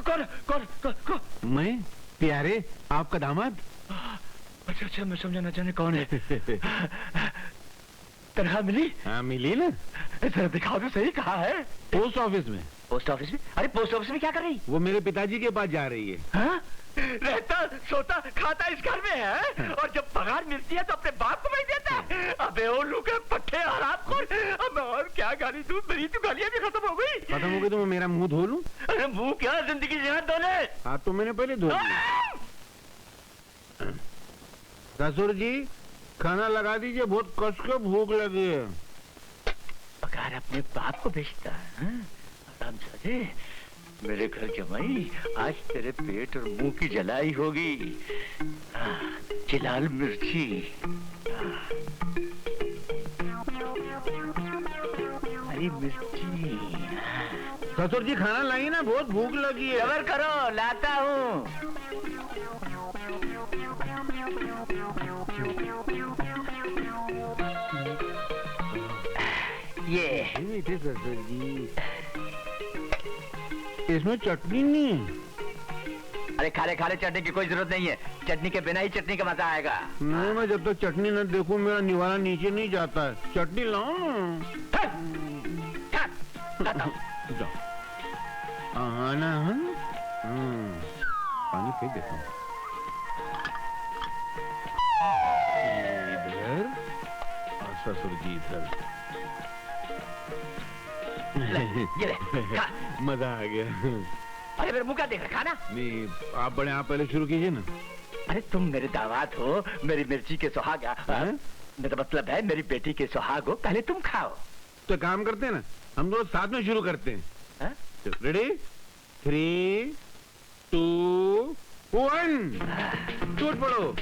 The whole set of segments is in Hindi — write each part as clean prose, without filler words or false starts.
कौन कौन कौन? मैं प्यारे आपका दामाद। अच्छा अच्छा, मैं समझना चाहने कौन है। तनख्वाह मिली? हाँ मिली ना। जरा दिखाओ तो सही, कहाँ है? पोस्ट ऑफिस में। पोस्ट ऑफिस में? अरे पोस्ट ऑफिस में क्या कर रही? वो मेरे पिताजी के पास जा रही है। हाँ? रहता सोता खाता इस घर में है, और जब पगार मिलती है तो अपने बाप को भेज देता है। अबे ओ लुके पट्टे हरामखोर, अब मैं और क्या गाली दूं? मेरी तो गालियां भी खत्म हो गई। खत्म हो गई तो मैं मेरा मुंह धो लूं? अरे मुंह क्या, जिंदगी जीना धो ले। हाथ तो मैंने पहले धो लिया। ससुर जी खाना लगा दीजिए, बहुत कस के भूख लगी है। पगार अपने बाप को भेजता है? आरामजादे, मेरे घर जमाई, आज तेरे पेट और मुंह की जलाई होगी। चिलाल मिर्ची। हरी मिर्ची। ससुर जी खाना लाइए ना, बहुत भूख लगी है। सबर करो, लाता हूँ। ये ससुर जी, इसमें चटनी नहीं है। अरे खाले खाले चटनी की कोई जरूरत नहीं है, चटनी के बिना ही चटनी का मजा आएगा। नहीं, मैं जब तक चटनी न देखूं मेरा निवाला नीचे नहीं जाता है। चटनी लाओ ना। आना पानी फेंक देता हूँ इधर, और ससुर जी इधर। ये ले, खा। मजा आ गया। अरे मेरे मुंह क्या देख रखा ना? नहीं आप बड़े, आप पहले शुरू कीजिए ना। अरे तुम मेरे दामाद हो, मेरी मिर्ची के सुहागा। मेरा मतलब है मेरी बेटी के सुहाग हो, पहले तुम खाओ। तो काम करते हैं ना, हम दोनों साथ में शुरू करते हैं। रेडी? 3, 2, 1 टूट पड़ो।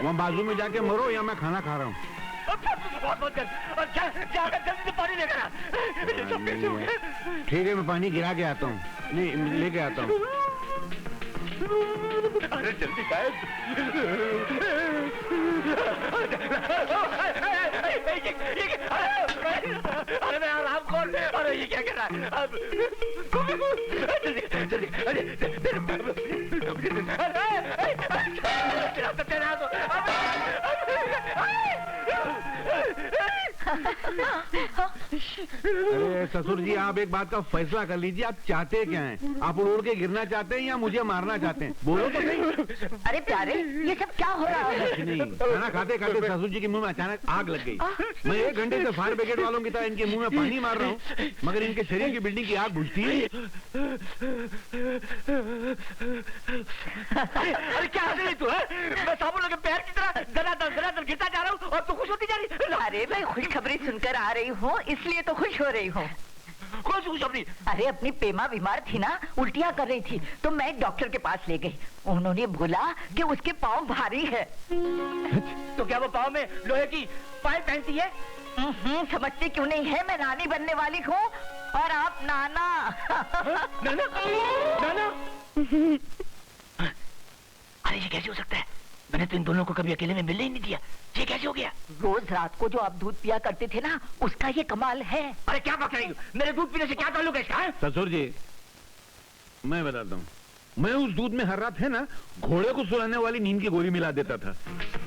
वहाँ बाजू में जाके मरो या मैं खाना खा रहा हूँ। ठीक है, मैं पानी गिरा के आता हूँ, नहीं लेके आता हूँ। अरे जल्दी गायब। अरे मैं आराम खोल। अरे ये क्या कर रहा है? अरे ससुर जी, आप एक बात का फैसला कर लीजिए, आप चाहते क्या हैं? आप उड़ के गिरना चाहते हैं या मुझे मारना चाहते हैं? बोलो तो सही। अरे प्यारे, ये सब क्या हो रहा है? नहीं, खाना खाते खाते ससुर जी के मुंह में अचानक आग लग गई। मैं 1 घंटे से फायर ब्रिगेड वालों की तरह इनके मुंह में पानी मार रहा हूँ, मगर इनके शरीर की बिल्डिंग की आग बुझती है। अरे क्या हंस रही तू है? मैं साबुन लगे पैर की तरह दनादन गिरता जा रहा हूँ और तू खुश होती जा रही। अरे मैं खुशखबरी सुनकर आ रही हूँ, इसलिए तो खुश हो रही हूँ। कौन सी खुशखबरी? अरे अपनी पेमा बीमार थी ना, उल्टियाँ कर रही थी, तो मैं डॉक्टर के पास ले गई। उन्होंने बोला कि उसके पाँव भारी है। तो क्या वो पाँव में लोहे की पाइप पहनती है? समझती क्यों नहीं है, मैं नानी बनने वाली हूँ और आप नाना। नाना? नाना? अरे ये कैसे हो सकता है? मैंने तो इन दोनों को कभी अकेले में मिलने ही नहीं दिया। ये कैसे हो गया? रोज रात को जो आप दूध पिया करते थे ना, उसका ये कमाल है। अरे क्या बक रही हो? मेरे दूध पीने से क्या ताल्लुक है इसका? ससुर जी मैं बताता हूँ, मैं उस दूध में हर रात है ना घोड़े को सुलाने वाली नींद की गोली मिला देता था।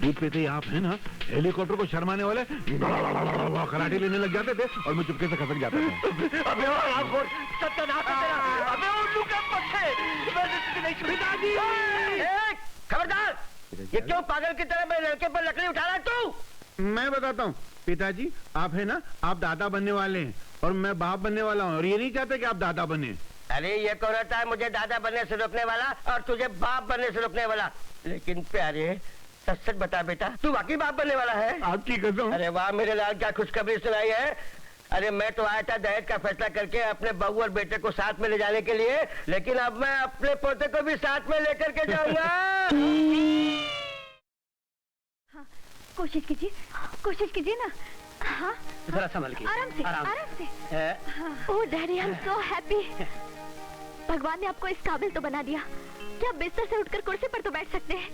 दूध पीते ही आप है ना हेलीकॉप्टर को शर्माने वाले खराटे लेने लग जाते थे और मैं चुपके से खसक जाता था। अबे और सत्यानाश है तेरा। अबे उल्लू के पट्टे, मैंने नहीं सुनी। खबरदार, ये क्यों पागल की तरह मेरे लड़के पर लकड़ी उठा रहा है तू? मैं बताता हूँ पिताजी, आप है ना, आप दादा बनने वाले हैं और मैं बाप बनने वाला हूँ, और ये नहीं चाहते कि आप दादा बने। अरे ये कौन रहता है मुझे दादा बनने से रोकने वाला और तुझे बाप बनने से रोकने वाला? लेकिन प्यारे, सच सच बता बेटा, तू वाकई बाप बनने वाला है? आपकी कसम। अरे वाह मेरे लाल, क्या खुशखबरी सुनाई है। अरे मैं तो आया था दहेज का फैसला करके अपने बहू और बेटे को साथ में ले जाने के लिए, लेकिन अब मैं अपने पोते को भी साथ में लेकर के जाऊंगा। हाँ, कोशिश कीजिए ना। हाँ, जरा संभल के, आराम से। Oh daddy, I am so happy. भगवान ने आपको इस काबिल तो बना दिया कि आप बिस्तर से उठकर कुर्सी पर तो बैठ सकते हैं।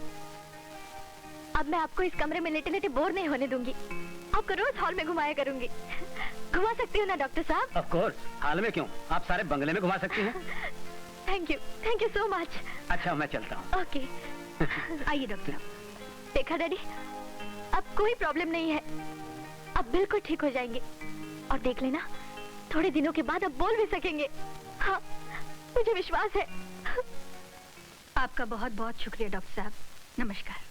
अब मैं आपको इस कमरे में लेटे लेटे बोर नहीं होने दूंगी। आपको रोज हॉल में घुमाया करूंगी। घुमा सकती हूँ ना डॉक्टर साहब? ऑफ कोर्स, हॉल में क्यों, आप सारे बंगले में घुमा सकती हैं। Thank you so much. अच्छा मैं चलता हूँ। ओके। आइए डॉक्टर साहब। देखा डैडी, अब कोई प्रॉब्लम नहीं है, अब बिल्कुल ठीक हो जाएंगे। और देख लेना, थोड़े दिनों के बाद अब बोल भी सकेंगे। हाँ, मुझे विश्वास है। आपका बहुत बहुत शुक्रिया डॉक्टर साहब। नमस्कार।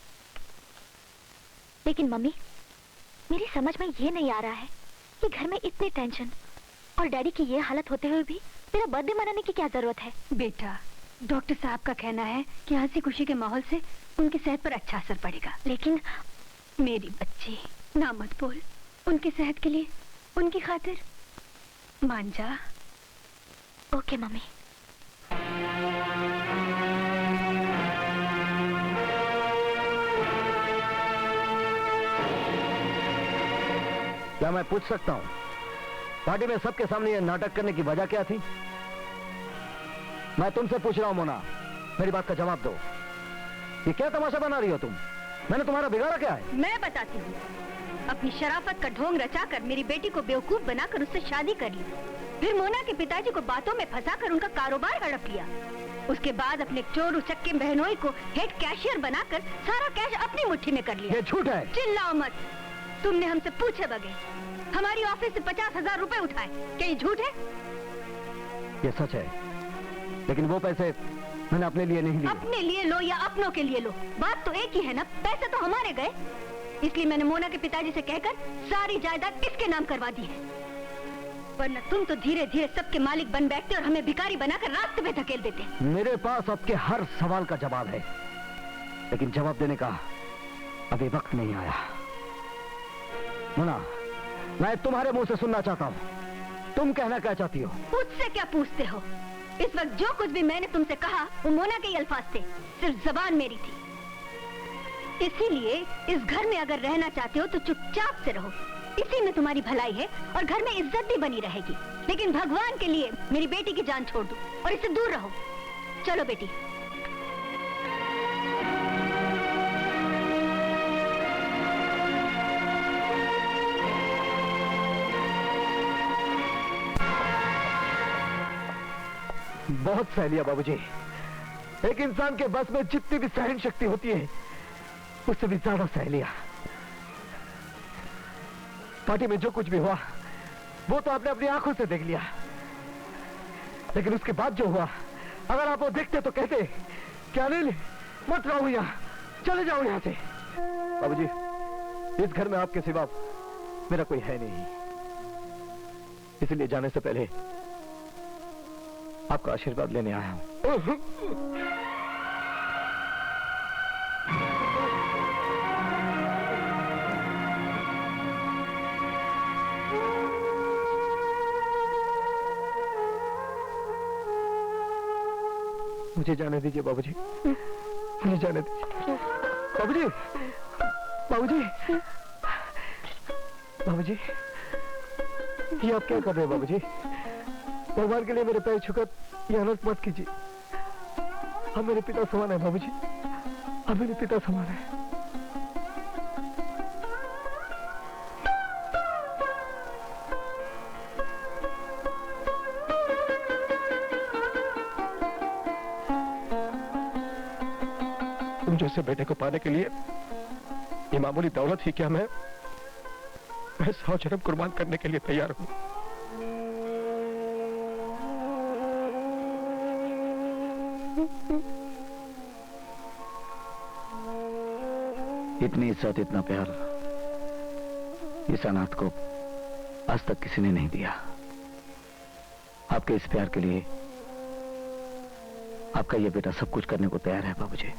लेकिन मम्मी, मेरी समझ में ये नहीं आ रहा है कि घर में इतनी टेंशन और डैडी की ये हालत होते हुए भी मेरा बर्थडे मनाने की क्या जरूरत है? बेटा, डॉक्टर साहब का कहना है कि हंसी खुशी के माहौल से उनकी सेहत पर अच्छा असर पड़ेगा। लेकिन मेरी बच्ची, ना मत बोल। उनकी सेहत के लिए, उनकी खातिर मान जा। Okay mummy. क्या मैं पूछ सकता हूँ, पार्टी में सबके सामने ये नाटक करने की वजह क्या थी? मैं तुमसे पूछ रहा हूँ मोना, मेरी बात का जवाब दो। ये क्या तमाशा बना रही हो तुम? मैंने तुम्हारा बिगाड़ा क्या है? मैं बताती हूँ। अपनी शराफत का ढोंग रचाकर मेरी बेटी को बेवकूफ बनाकर उससे शादी कर ली, फिर मोना के पिताजी को बातों में फंसाकर उनका कारोबार हड़प लिया। उसके बाद अपने चोर उचक्के बहनोई को हेड कैशियर बनाकर सारा कैश अपनी मुट्ठी में कर लिया। ये झूठ है। चिल्लाओ मत। तुमने हमसे पूछे बगैर हमारी ऑफिस से 50,000 रुपए उठाए, क्या ये झूठ है? ये सच है, लेकिन वो पैसे मैंने अपने लिए नहीं लिए। अपने लिए लो या अपनों के लिए लो, बात तो एक ही है ना। पैसे तो हमारे गए, इसलिए मैंने मोना के पिताजी से कहकर सारी जायदाद इसके नाम करवा दी है। वरना तुम तो धीरे धीरे सबके मालिक बन बैठते और हमें भिखारी बनाकर रास्ते में धकेल देते। मेरे पास आपके हर सवाल का जवाब है, लेकिन जवाब देने का अभी वक्त नहीं आया। मोना, मैं तुम्हारे मुंह से सुनना चाहता हूँ, तुम कहना क्या चाहती हो? मुझसे क्या पूछते हो? इस वक्त जो कुछ भी मैंने तुमसे कहा वो मोना के ही अल्फाज थे, सिर्फ जबान मेरी थी। इसीलिए इस घर में अगर रहना चाहते हो तो चुपचाप से रहो, इसी में तुम्हारी भलाई है और घर में इज्जत भी बनी रहेगी। लेकिन भगवान के लिए मेरी बेटी की जान छोड़ दो और इससे दूर रहो। चलो बेटी। बहुत सह लिया बाबूजी। एक इंसान के बस में जितनी भी सहन शक्ति होती है उससे भी ज्यादा सह लिया। पार्टी में जो कुछ भी हुआ वो तो आपने अपनी आंखों से देख लिया, लेकिन उसके बाद जो हुआ, अगर आप वो देखते तो कहते क्या नहीं, मत रहो यहाँ, चले जाओ यहाँ से। बाबूजी, इस घर में आपके सिवा मेरा कोई है नहीं, इसलिए जाने से पहले आपका आशीर्वाद लेने आया हूं। मुझे जाने दीजिए बाबूजी, मुझे जाने दीजिए। बाबूजी, बाबूजी, बाबूजी, ये आप क्या कर रहे हैं बाबूजी? भगवान के लिए मेरे पैर छूकर ये अनर्थ मत कीजिए। अब मेरे पिता समान है बाबूजी, अब मेरे पिता समान है। तुम जैसे बेटे को पाने के लिए ये मामूली दौलत ही क्या, मैं 100 जन्म कुर्बान करने के लिए तैयार हूं। इतनी इज्जत, इतना प्यार इस अनाथ को आज तक किसी ने नहीं दिया। आपके इस प्यार के लिए आपका ये बेटा सब कुछ करने को तैयार है बाबूजी।